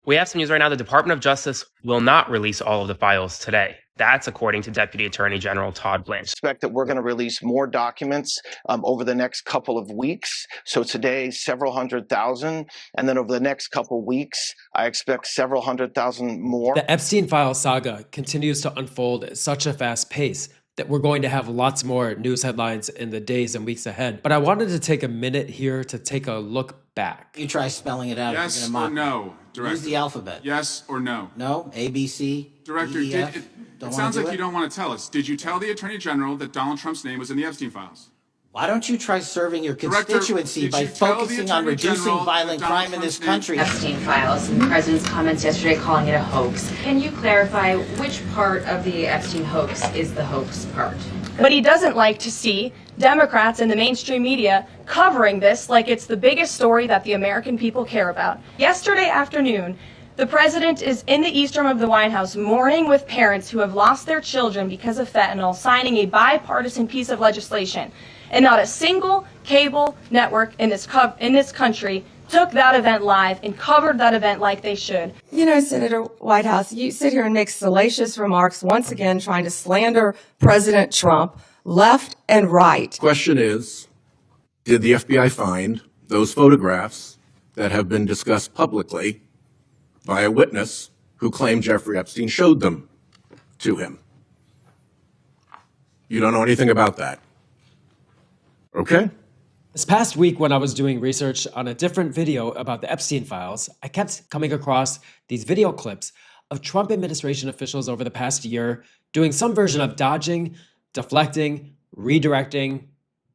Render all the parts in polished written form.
We have some news right now. The Department of Justice will not release all of the files today. That's according to Deputy Attorney General Todd Blanche. I expect that we're going to release more documents over the next couple of weeks. So today, several 100,000. And then over the next couple of weeks, I expect several 100,000 more. The Epstein Files saga continues to unfold at such a fast pace that we're going to have lots more news headlines in the days and weeks ahead. But I wanted to take a minute here to take a look back. You try spelling it out. Yes or no, Director? Use the alphabet. Yes or no? No, A, B, C, Director, D, E, F. it sounds like you don't want to tell us. Did you tell the Attorney General that Donald Trump's name was in the Epstein Files? Why don't you try serving your Director, constituency did by you tell the focusing on Attorney reducing General violent that crime in Donald this Trump's country? Epstein Files and the president's comments yesterday calling it a hoax. Can you clarify which part of the Epstein hoax is the hoax part? But he doesn't like to see Democrats in the mainstream media covering this like it's the biggest story that the American people care about. Yesterday afternoon, the president is in the East Room of the White House mourning with parents who have lost their children because of fentanyl, signing a bipartisan piece of legislation. And not a single cable network in this country took that event live and covered that event like they should. You know, Senator Whitehouse, you sit here and make salacious remarks, once again trying to slander President Trump left and right. Question is, did the FBI find those photographs that have been discussed publicly by a witness who claimed Jeffrey Epstein showed them to him? You don't know anything about that. Okay. This past week, when I was doing research on a different video about the Epstein Files, I kept coming across these video clips of Trump administration officials over the past year doing some version of dodging, deflecting, redirecting,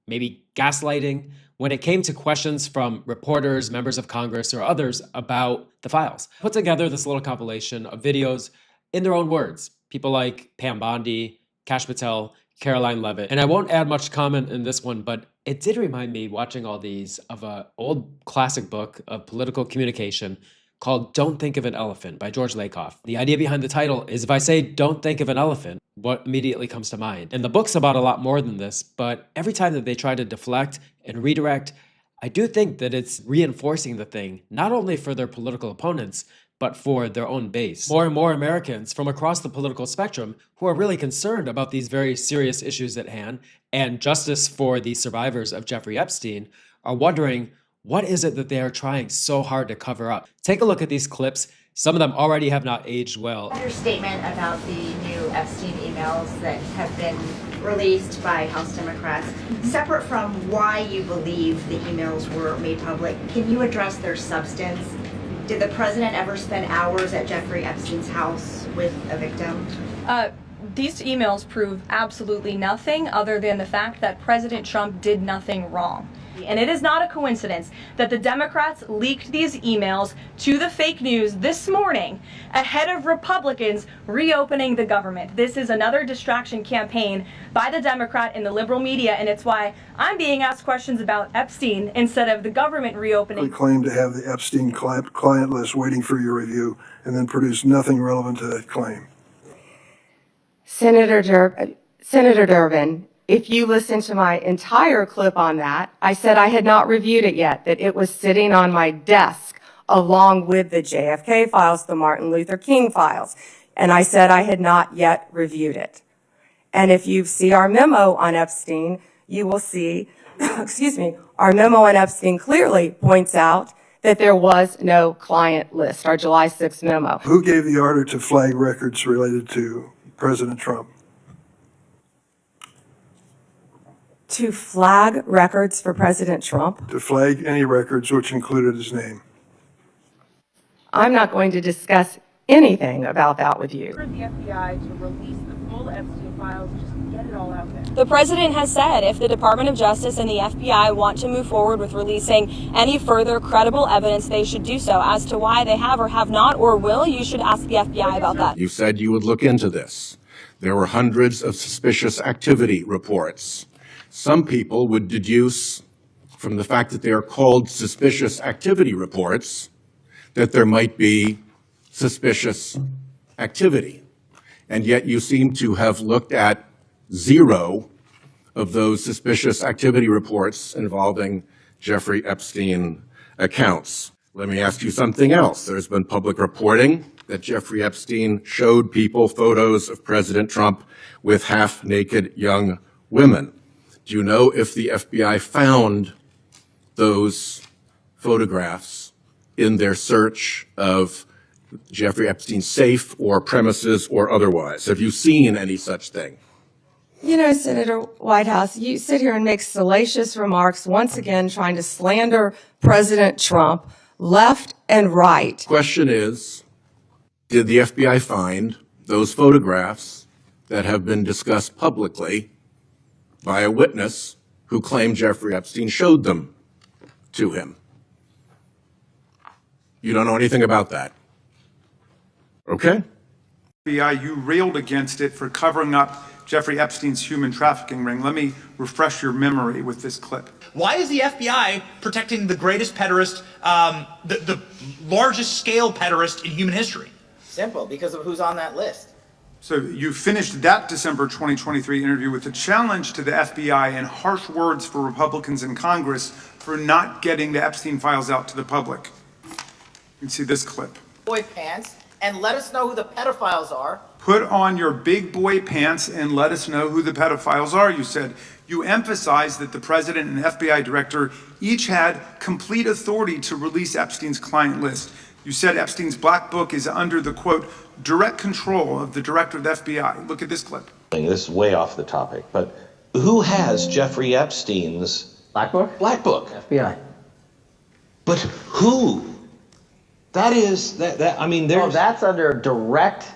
maybe gaslighting when it came to questions from reporters, members of Congress, or others about the files. Put together this little compilation of videos in their own words. People like Pam Bondi, Kash Patel, Karoline Leavitt. And I won't add much comment in this one, but it did remind me, watching all these, of an old classic book of political communication called Don't Think of an Elephant by George Lakoff. The idea behind the title is if I say don't think of an elephant, what immediately comes to mind? And the book's about a lot more than this, but every time that they try to deflect and redirect, I do think that it's reinforcing the thing, not only for their political opponents, but for their own base. More and more Americans from across the political spectrum who are really concerned about these very serious issues at hand and justice for the survivors of Jeffrey Epstein are wondering, what is it that they are trying so hard to cover up? Take a look at these clips. Some of them already have not aged well. Your statement about the new Epstein emails that have been released by House Democrats, separate from why you believe the emails were made public, can you address their substance? Did the president ever spend hours at Jeffrey Epstein's house with a victim? These emails prove absolutely nothing other than the fact that President Trump did nothing wrong. And it is not a coincidence that the Democrats leaked these emails to the fake news this morning ahead of Republicans reopening the government. This is another distraction campaign by the Democrat and the liberal media, and it's why I'm being asked questions about Epstein instead of the government reopening. They claim to have the Epstein client list waiting for your review and then produce nothing relevant to that claim. Senator Durbin, if you listen to my entire clip on that, I said I had not reviewed it yet, that it was sitting on my desk along with the JFK files, the Martin Luther King files. And I said I had not yet reviewed it. And if you see our memo on Epstein, you will see, excuse me, our memo on Epstein clearly points out that there was no client list, our July 6th memo. Who gave the order to flag records related to President Trump? To flag records for President Trump? To flag any records which included his name. I'm not going to discuss anything about that with you. For the FBI to release the full Epstein files, just get it all out there. The president has said if the Department of Justice and the FBI want to move forward with releasing any further credible evidence, they should do so. As to why they have or have not or will, you should ask the FBI about that. You said you would look into this. There were hundreds of suspicious activity reports. Some people would deduce from the fact that they are called suspicious activity reports that there might be suspicious activity. And yet you seem to have looked at 0 of those suspicious activity reports involving Jeffrey Epstein accounts. Let me ask you something else. There's been public reporting that Jeffrey Epstein showed people photos of President Trump with half-naked young women. Do you know if the FBI found those photographs in their search of Jeffrey Epstein's safe or premises or otherwise? Have you seen any such thing? You know, Senator Whitehouse, you sit here and make salacious remarks, once again trying to slander President Trump left and right. Question is, did the FBI find those photographs that have been discussed publicly by a witness who claimed Jeffrey Epstein showed them to him? You don't know anything about that. Okay? FBI, you railed against it for covering up Jeffrey Epstein's human trafficking ring. Let me refresh your memory with this clip. Why is the FBI protecting the greatest pederast, the largest scale pederast in human history? Simple, because of who's on that list. So you finished that December 2023 interview with a challenge to the FBI and harsh words for Republicans in Congress for not getting the Epstein files out to the public. You can see this clip. Boy pants, and let us know who the pedophiles are. Put on your big boy pants and let us know who the pedophiles are, you said. You emphasized that the president and FBI director each had complete authority to release Epstein's client list. You said Epstein's black book is under the, quote, direct control of the director of the FBI. Look at this clip. This is way off the topic, but who has Jeffrey Epstein's Black book? black book? FBI. But who? That is, I mean, there's... Well, that's under direct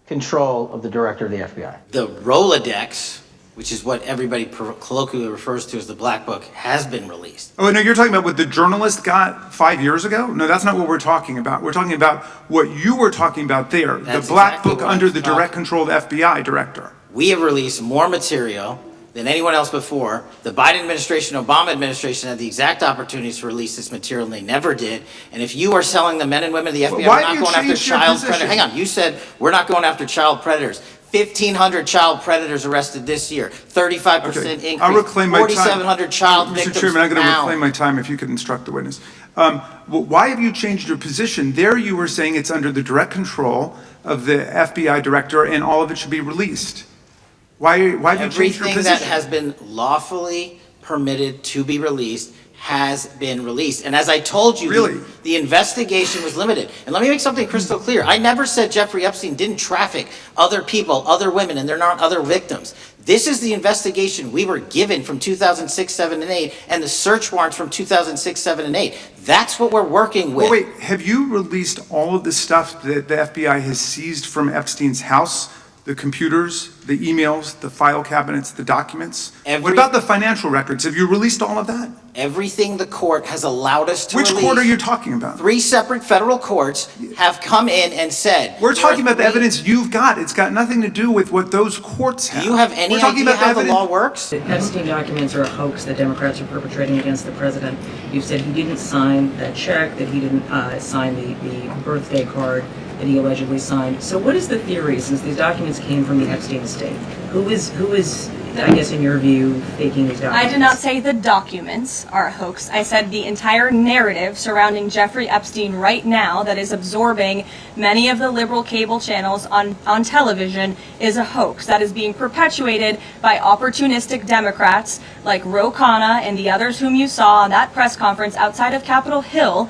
control of the director of the FBI. The Rolodex, which is what everybody colloquially refers to as the black book, has been released. Oh, no, you're talking about what the journalist got 5 years ago? No, that's not what we're talking about. We're talking about what you were talking about there, That's the black exactly book what under I'm the talking- direct control of the FBI director. We have released more material than anyone else before. The Biden administration, Obama administration had the exact opportunities to release this material, and they never did. And if you are selling the men and women of the FBI, Why we're do not you going after change your child position? predators. Hang on, you said we're not going after child predators. 1,500 child predators arrested this year, 35% increase, I'll reclaim my time. 4,700 child victims Mr. Chairman, I'm going to found. reclaim my time if you could instruct the witness. Why have you changed your position? There you were saying it's under the direct control of the FBI director and all of it should be released. Why have you changed your Everything position? that has been lawfully permitted to be released has been released. And as I told you, Really? the investigation was limited. And let me make something crystal clear. I never said Jeffrey Epstein didn't traffic other people, other women, and they're not other victims. This is the investigation we were given from 2006, 7, and 8, and the search warrants from 2006, 7, and 8. That's what we're working with. Well, wait, have you released all of the stuff that the FBI has seized from Epstein's house? The computers, the emails, the file cabinets, the documents? What about the financial records? Have you released all of that? Everything the court has allowed us to Which release. court are you talking about? 3 separate federal courts have come in and said. We're talking about the three- evidence you've got. It's got nothing to do with what those courts have. Do you have any We're talking idea about how the evidence- law works? The Epstein documents are a hoax that Democrats are perpetrating against the president. You said he didn't sign that check, that he didn't sign the birthday card that he allegedly signed. So what is the theory, since these documents came from the Epstein estate? Who is, I guess in your view, faking these documents? I did not say the documents are a hoax. I said the entire narrative surrounding Jeffrey Epstein right now that is absorbing many of the liberal cable channels on television is a hoax that is being perpetuated by opportunistic Democrats like Ro Khanna and the others whom you saw on that press conference outside of Capitol Hill,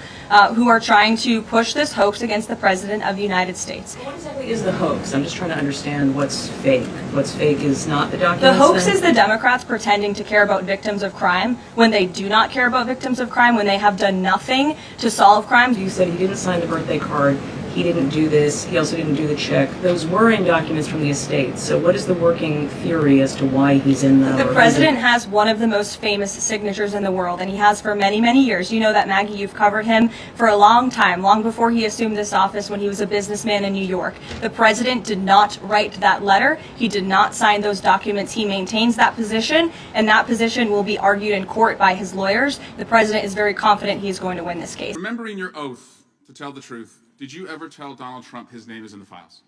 who are trying to push this hoax against the President of the United States. What exactly is the hoax? I'm just trying to understand what's fake. What's fake is not the documents. The hoax then? is the Democrats pretending to care about victims of crime when they do not care about victims of crime, when they have done nothing to solve crimes. You said he didn't sign the birthday card. He didn't do this. He also didn't do the check. Those were in documents from the estate. So what is the working theory as to why he's in them? The president has one of the most famous signatures in the world, and he has for many, many years. You know that, Maggie, you've covered him for a long time, long before he assumed this office when he was a businessman in New York. The president did not write that letter. He did not sign those documents. He maintains that position, and that position will be argued in court by his lawyers. The president is very confident he is going to win this case. Remembering your oath to tell the truth, did you ever tell Donald Trump his name is in the files?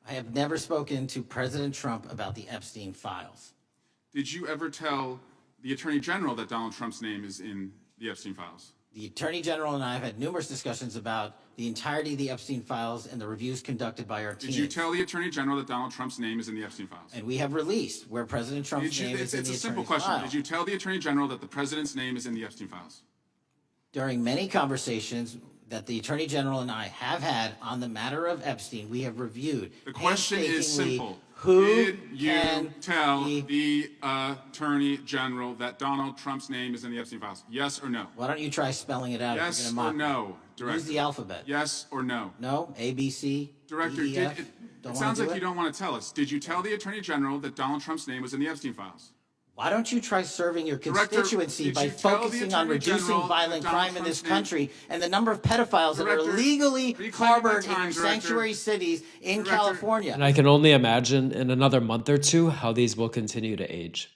I have never spoken to President Trump about the Epstein files. Did you ever tell the Attorney General that Donald Trump's name is in the Epstein files? The Attorney General and I have had numerous discussions about the entirety of the Epstein files and the reviews conducted by our team. Did you tell the Attorney General that Donald Trump's name is in the Epstein files? And we have released where President Trump's name is in It's the a simple attorney's question. file. Did you tell the Attorney General that the President's name is in the Epstein files? During many conversations that the Attorney General and I have had on the matter of Epstein, we have reviewed. The question is painstakingly simple. Who Did you can tell be- the Attorney General that Donald Trump's name is in the Epstein files? Yes or no? Why don't you try spelling it out if Yes you're going or to mock no, me? Director? Use the alphabet. Yes or no? No? A, B, C, Director, D, E, F? it Don't sounds wanna like do you it? don't want to tell us. Did you tell the Attorney General that Donald Trump's name was in the Epstein files? Why don't you try serving your Director, constituency did by you tell the focusing on Attorney reducing General violent that Donald crime in this Trump's name- country and the number of pedophiles that are Director, illegally reclaim harbored my time, in your Director. sanctuary cities in Director. California? And I can only imagine in another month or two how these will continue to age.